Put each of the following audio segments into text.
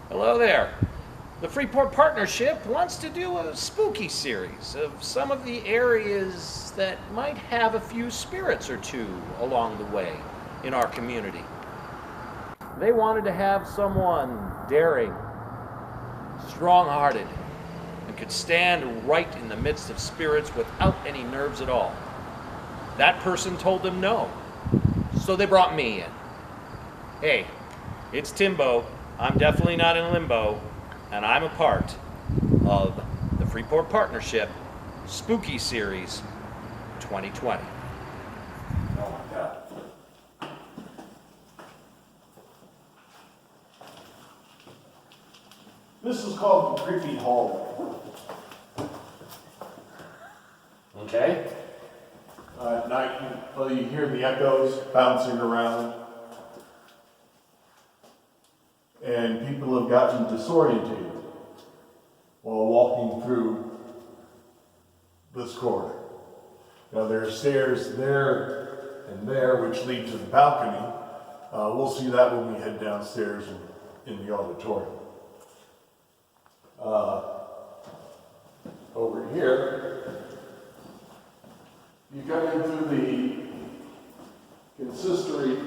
Hello there. The Freeport Partnership wants to do a spooky series of some of the areas that might have a few spirits or two along the way in our community. They wanted to have someone daring, strong-hearted, and could stand right in the midst of spirits without any nerves at all. That person told them no, so they brought me in. Hey, it's Timbo. I'm definitely not in limbo, and I'm a part of the Freeport Partnership Spooky Series 2020. Oh my God. This is called the Creepy Hall. Okay. At night, you hear the echoes bouncing around. And people have gotten disoriented while walking through this corridor. Now there are stairs there and there which lead to the balcony. We'll see that when we head downstairs in the auditorium. Over here, you come into the consistory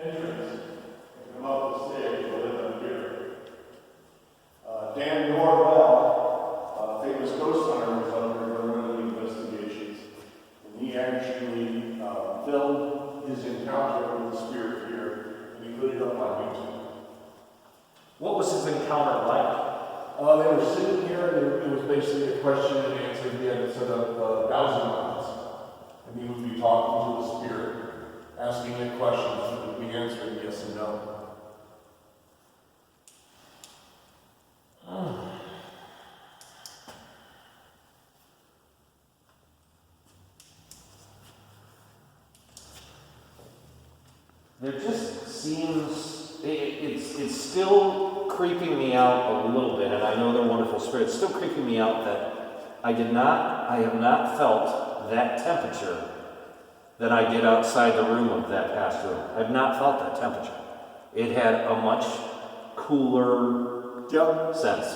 entrance. Come up the stage, we'll live up here. Dan Norvell, famous ghost hunter, was under one of the investigations. And he actually filmed his encounter with the spirit here, and he put it up on YouTube. What was his encounter like? They were sitting here, and it was basically a question and answer. He had a set of 1,000 lines, and he would be talking to the spirit, asking it questions, and it would be answering yes and no. There just seems, it's still creeping me out a little bit, and I know they're wonderful spirits, still creeping me out that I have not felt that temperature that I did outside the room of that past room. I've not felt that temperature. It had a much cooler sense.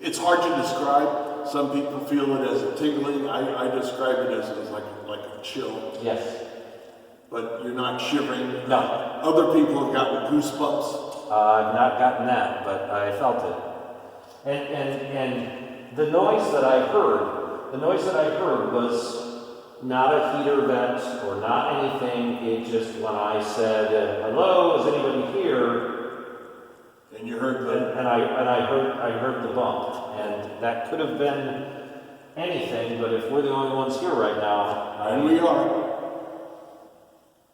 It's hard to describe. Some people feel it as a tingling. I describe it as like a chill. Yes. But you're not shivering. No. Other people have gotten goosebumps. I've not gotten that, but I felt it. And the noise that I heard was not a heater vent or not anything. It just, when I said, hello, is anybody here? And you heard the... And I heard the bump. And that could have been anything, but if we're the only ones here right now... And we are.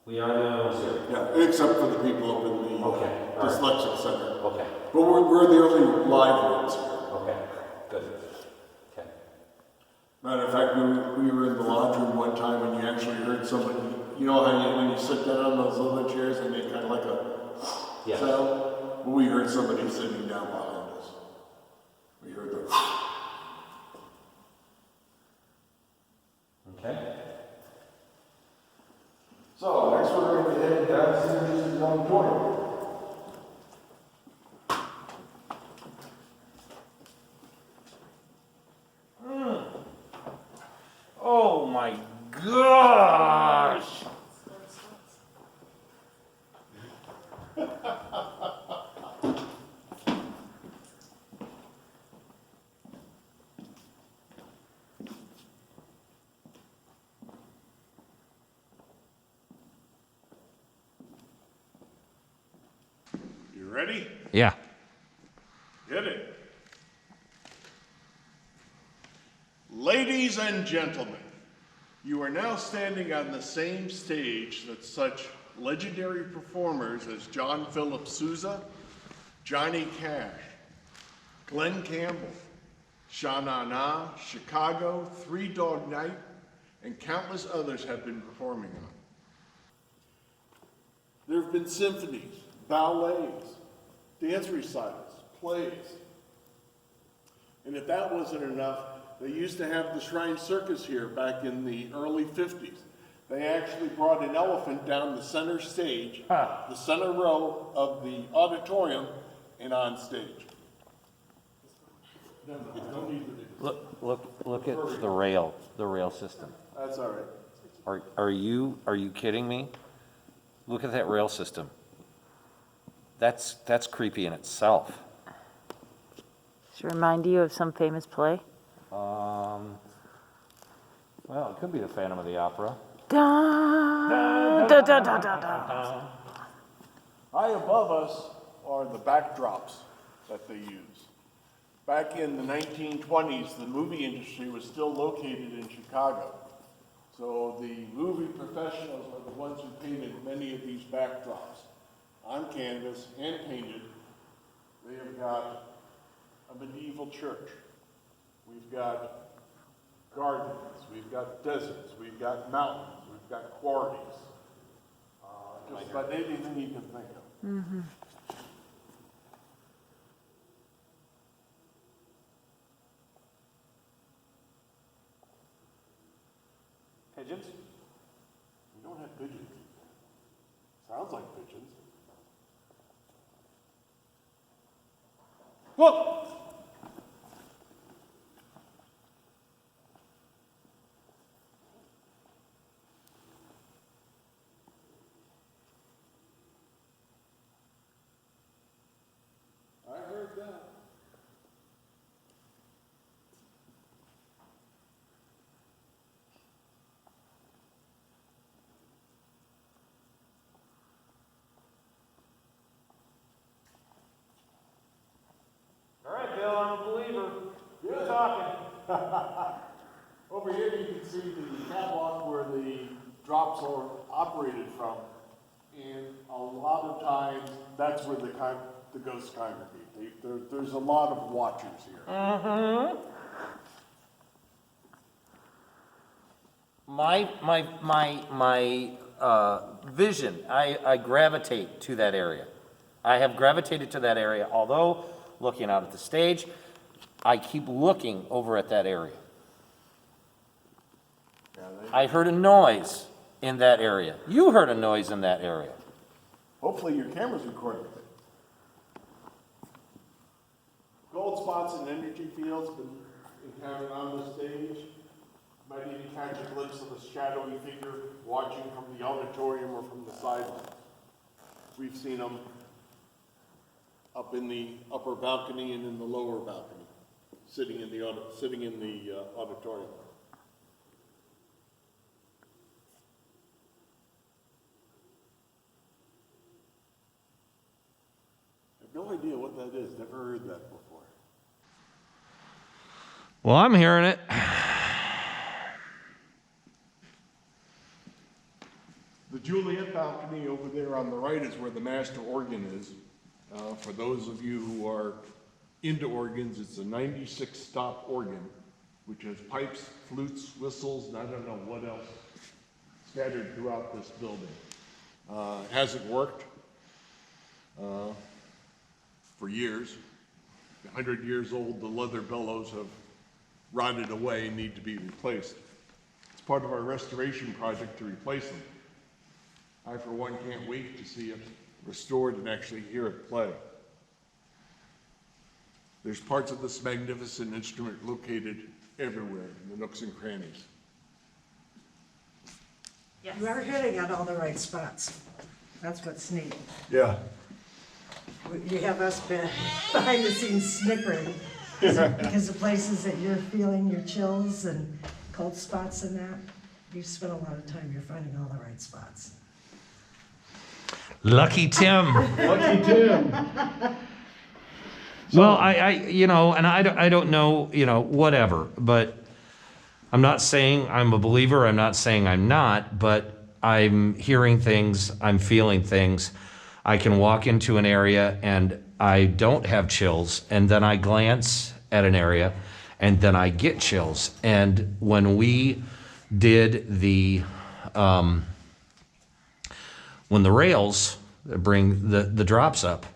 We are the only ones here. Yeah, except for the people up in the Dyslexic Center. Okay. But we're the only live ones here. Okay, good. Okay. Matter of fact, we were in the lodge room one time and you actually heard somebody, you know how when you sit down on those little chairs and they kind of like a sound? Well, we heard somebody sitting down behind us. We heard the... Okay. So, next we're going to head downstairs to the auditorium. Oh my gosh! You ready? Yeah. Hit it. Ladies and gentlemen, you are now standing on the same stage that such legendary performers as John Philip Sousa, Johnny Cash, Glenn Campbell, Sha Na Na, Chicago, Three Dog Night, and countless others have been performing on. There have been symphonies, ballets, dance recitals, plays. And if that wasn't enough, they used to have the Shrine Circus here back in the early 50s. They actually brought an elephant down the center stage, the center row of the auditorium, and on stage. Look at the rail system. That's all right. Are you kidding me? Look at that rail system. That's creepy in itself. Does it remind you of some famous play? Well, it could be the Phantom of the Opera. Da, da, da, da, da, da. High above us are the backdrops that they use. Back in the 1920s, the movie industry was still located in Chicago. So the movie professionals are the ones who painted many of these backdrops on canvas, hand painted. They have got a medieval church. We've got gardens, we've got deserts, we've got mountains, we've got quarries. Just about anything you can think of. Mm-hmm. Pigeons? We don't have pigeons. Sounds like pigeons. Whoa! I heard that. All right, Bill, I'm a believer. Good talking. Over here you can see the catwalk where the drops are operated from. And a lot of times, that's where the ghosts congregate. There's a lot of watchers here. Mm-hmm. My vision, I gravitate to that area. I have gravitated to that area, although looking out at the stage, I keep looking over at that area. I heard a noise in that area. You heard a noise in that area. Hopefully your camera's recording it. Gold spots and energy fields been encountered on the stage. Might even catch a glimpse of a shadowy figure watching from the auditorium or from the sideline. We've seen them up in the upper balcony and in the lower balcony, sitting in the auditorium. I have no idea what that is. Never heard that before. Well, I'm hearing it. The Juliet balcony over there on the right is where the master organ is. For those of you who are into organs, it's a 96-stop organ, which has pipes, flutes, whistles, and I don't know what else scattered throughout this building. It hasn't worked for years. 100 years old, the leather bellows have rotted away and need to be replaced. It's part of our restoration project to replace them. I, for one, can't wait to see it restored and actually hear it play. There's parts of this magnificent instrument located everywhere in the nooks and crannies. Yes. You are hitting on all the right spots. That's what's neat. Yeah. You have us behind the scenes snickering because the places that you're feeling your chills and cold spots and that, you've spent a lot of time, you're finding all the right spots. Lucky Tim. Lucky Tim. Well, I don't know, whatever, but I'm not saying I'm a believer. I'm not saying I'm not, but I'm hearing things. I'm feeling things. I can walk into an area and I don't have chills, and then I glance at an area and then I get chills. And when we did when the rails bring the drops up,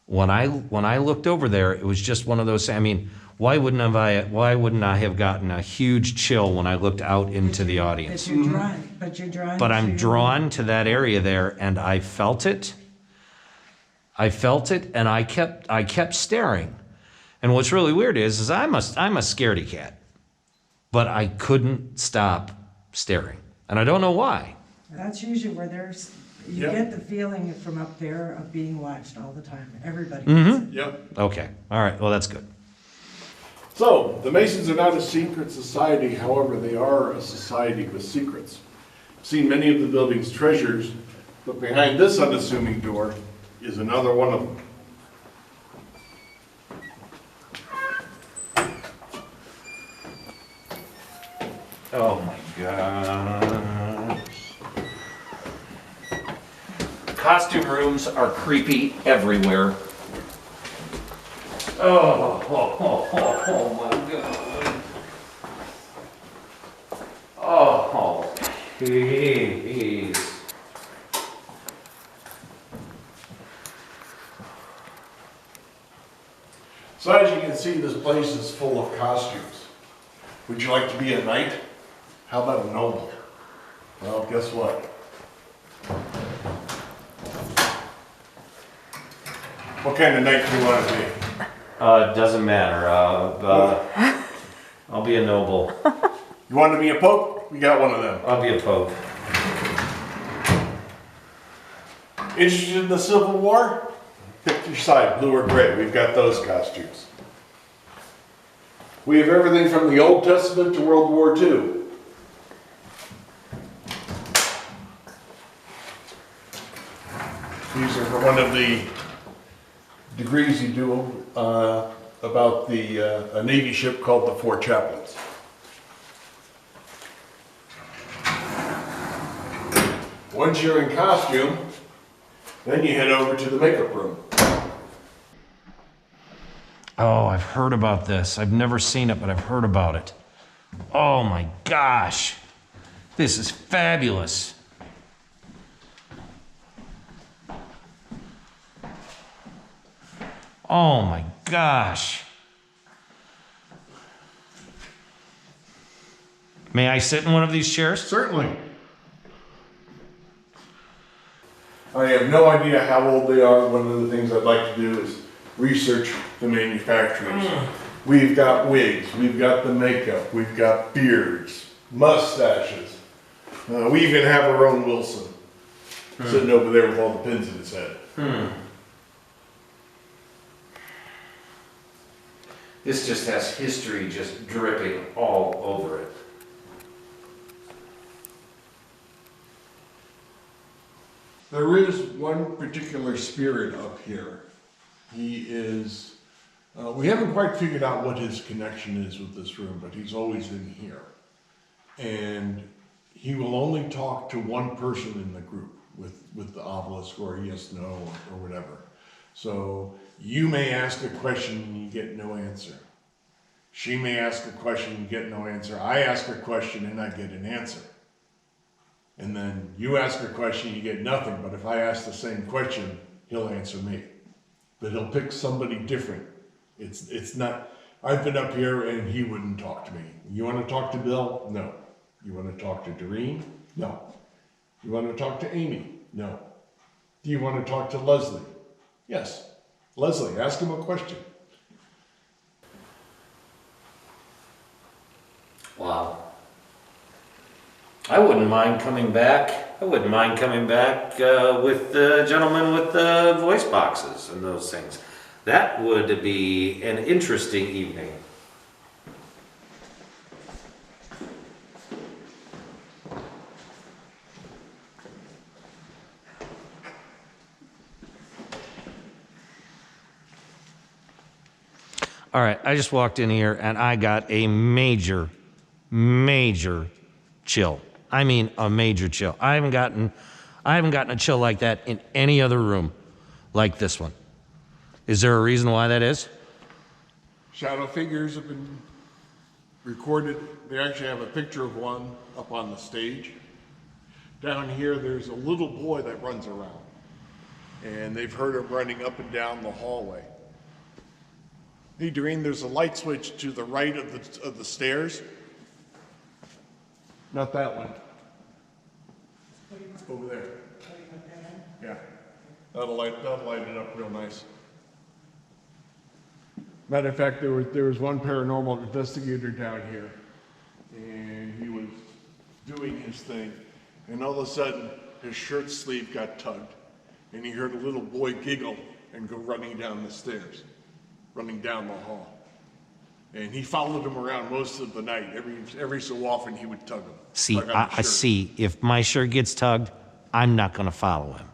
When I looked over there, it was just one of those. I mean, why wouldn't I have gotten a huge chill when I looked out into the audience? But you're drawn. But I'm to- drawn to that area there, and I felt it. And I kept staring. And what's really weird is I'm a scaredy cat, but I couldn't stop staring, and I don't know why. That's usually where you get the feeling from up there of being watched all the time. Everybody gets it. Yep. Okay, all right, well that's good. So, the Masons are not a secret society, however, they are a society with secrets. I've seen many of the building's treasures, but behind this unassuming door is another one of them. Oh my God. Costume rooms are creepy everywhere. Oh my God. Oh, jeez. So as you can see, this place is full of costumes. Would you like to be a knight? How about a noble? Well, guess what? What kind of knight do you want to be? It doesn't matter. I'll be a noble. You want to be a pope? We got one of them. I'll be a pope. Interested in the Civil War? Pick your side, blue or gray. We've got those costumes. We have everything from the Old Testament to World War II. These are for one of the degrees you do about a Navy ship called the Four Chaplains. Once you're in costume, then you head over to the makeup room. Oh, I've heard about this. I've never seen it, but I've heard about it. Oh my gosh. This is fabulous. Oh my gosh. May I sit in one of these chairs? Certainly. I have no idea how old they are. One of the things I'd like to do is research the manufacturers. We've got wigs, we've got the makeup, we've got beards, mustaches. We even have our own Wilson sitting over there with all the pins in his head. This just has history just dripping all over it. There is one particular spirit up here. He is, we haven't quite figured out what his connection is with this room, but he's always in here. And he will only talk to one person in the group with the obelisk or yes, no, or whatever. So you may ask a question and you get no answer. She may ask a question and you get no answer. I ask a question and I get an answer. And then you ask a question, you get nothing, but if I ask the same question, he'll answer me. But he'll pick somebody different. It's not, I've been up here and he wouldn't talk to me. You want to talk to Bill? No. You want to talk to Doreen? No. You want to talk to Amy? No. Do you want to talk to Leslie? Yes. Leslie, ask him a question. Wow. I wouldn't mind coming back. I wouldn't mind coming back with the gentleman with the voice boxes and those things. That would be an interesting evening. All right, I just walked in here and I got a major chill. I mean, a major chill. I haven't gotten a chill like that in any other room like this one. Is there a reason why that is? Shadow figures have been recorded. They actually have a picture of one up on the stage. Down here, there's a little boy that runs around. and they've heard him running up and down the hallway. Hey, Doreen, there's a light switch to the right of the stairs. Not that one. Over there. Yeah. That'll light it up real nice. Matter of fact, there was one paranormal investigator down here, and he was doing his thing, and all of a sudden, his shirt sleeve got tugged, and he heard a little boy giggle and go running down the stairs, running down the hall. And he followed him around most of the night. Every so often, he would tug him. See, tug on I his shirt. see. If my shirt gets tugged, I'm not going to follow him.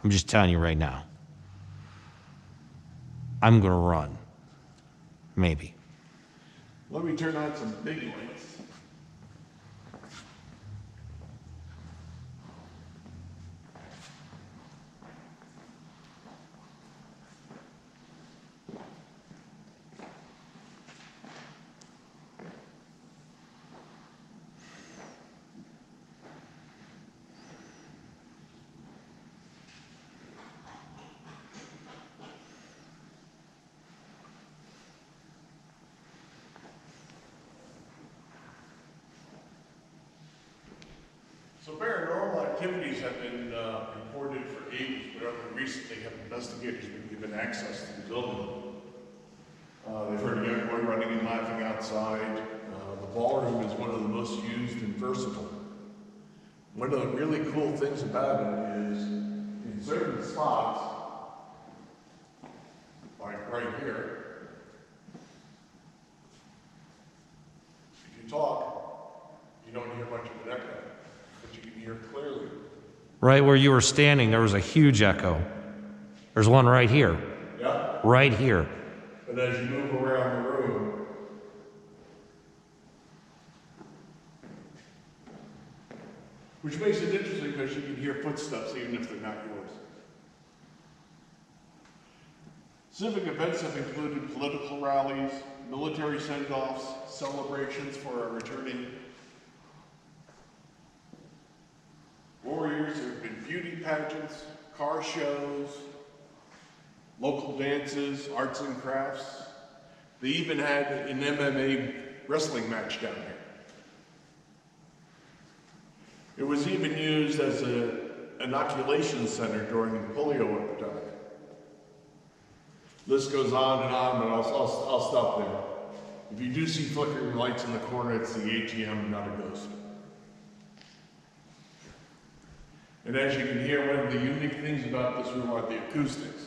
I'm just telling you right now. I'm going to run. Maybe. Let me turn on some big lights. So paranormal activities have been reported for ages, but only recently have investigators been given access to the building. They've heard a young boy running and laughing outside. The ballroom is one of the most used and versatile. One of the really cool things about it is in certain spots, like right here, if you talk, you don't hear much of an echo. You can hear clearly. Right where you were standing, there was a huge echo. There's one right here. Yeah. Right here. But as you move around the room, which makes it interesting because you can hear footsteps even if they're not yours. Civic events have included political rallies, military send-offs, celebrations for our returning warriors. There have been beauty pageants, car shows, local dances, arts and crafts. They even had an MMA wrestling match down here. It was even used as an inoculation center during the polio epidemic. List goes on, but I'll stop there. If you do see flickering lights in the corner, it's the ATM, not a ghost. And as you can hear, one of the unique things about this room are the acoustics.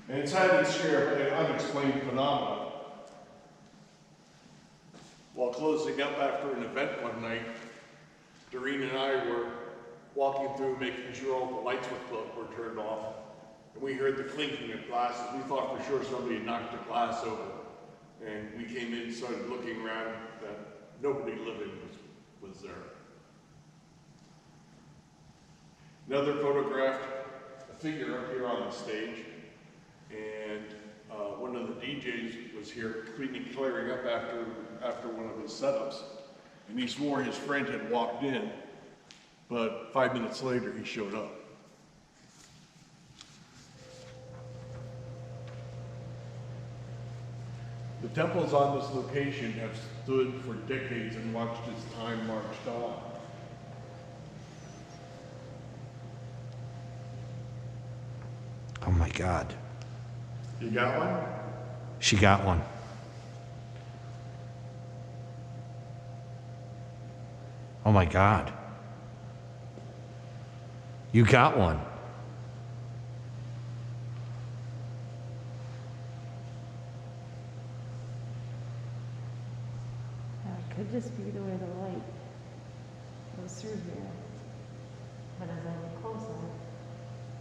And it's had its share of unexplained phenomena. While closing up after an event one night, Doreen and I were walking through making sure all the lights were turned off. And we heard the clinking of glasses. We thought for sure somebody had knocked a glass over. And we came in and started looking around. Nobody living was there. Another photographed a figure up here on the stage, and one of the DJs was here clearing up after one of his setups, and he swore his friend had walked in, but 5 minutes later he showed up. The temples on this location have stood for decades and watched as time marched on. Oh my God. You got one? She got one. Oh my God. You got one. It could just be the way the light goes through here. But as I look closer,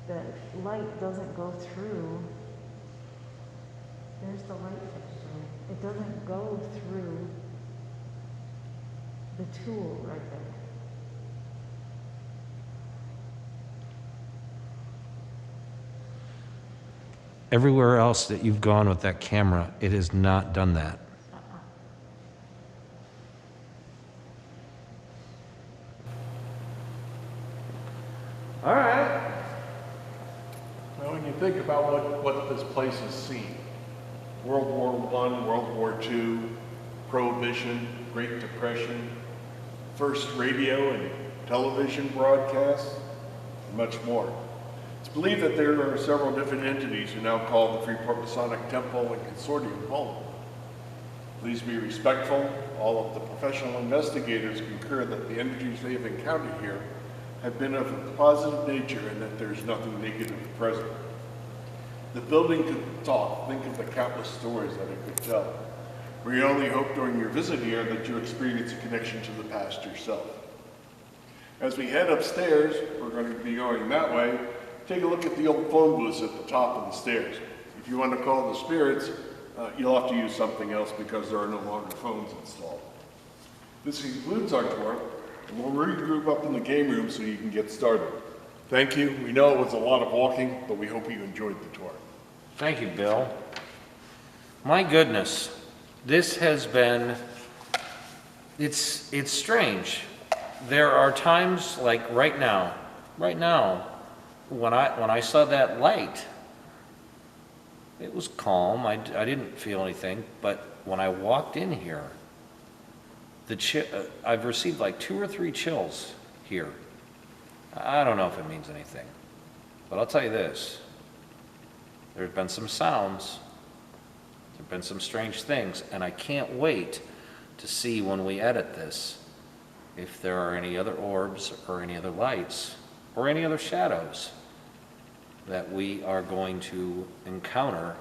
the light doesn't go through. There's the light fixture. It doesn't go through the tool right there. Everywhere else that you've gone with that camera, it has not done that. think about what this place has seen, World War I, World War II, Prohibition, Great Depression, first radio and television broadcasts, and much more. It's believed that there are several different entities who now call the Freeport Masonic Temple and Consortium home. Please be respectful. All of the professional investigators concur that the energies they have encountered here have been of a positive nature and that there's nothing negative present. The building could talk. Think of the countless stories that it could tell. We only hope during your visit here that you experience a connection to the past yourself. As we head upstairs, we're going to be going that way. Take a look at the old phone booths at the top of the stairs. If you want to call the spirits, you'll have to use something else because there are no longer phones installed. This concludes our tour, and we'll regroup up in the game room so you can get started. Thank you. We know it was a lot of walking, but we hope you enjoyed the tour. Thank you, Bill. My goodness, this has been, it's strange. There are times like right now, when I saw that light, it was calm. I didn't feel anything, but when I walked in here, I've received like 2 or 3 chills here. I don't know if it means anything, but I'll tell you this. There's been some sounds, there've been some strange things, and I can't wait to see when we edit this if there are any other orbs or any other lights or any other shadows that we are going to encounter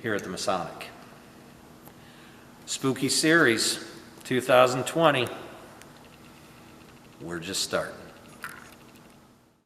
here at the Masonic. Spooky Series 2020. We're just starting.